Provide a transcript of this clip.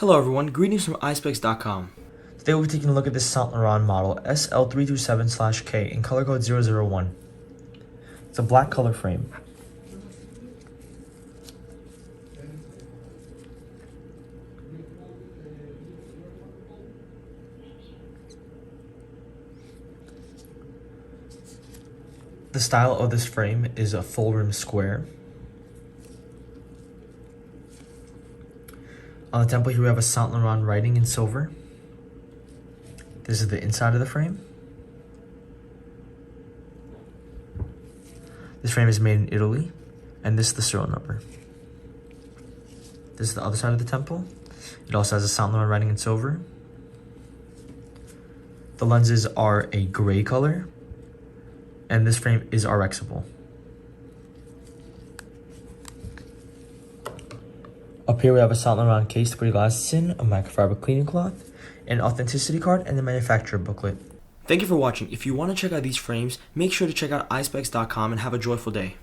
Hello everyone, greetings from Eyespecs.com. Today we'll be taking a look at this Saint Laurent model SL327K in color code 001. It's a black color frame. The style of this frame is a full rim square. On the temple here we have a Saint Laurent writing in silver. This is the inside of the frame. This frame is made in Italy, and this is the serial number. This is the other side of the temple. It also has a Saint Laurent writing in silver. The lenses are a gray color, and this frame is RXable. Up here we have a Saint Laurent case to put your glasses in, a microfiber cleaning cloth, an authenticity card, and the manufacturer booklet. Thank you for watching. If you want to check out these frames, make sure to check out Eyespecs.com and have a joyful day.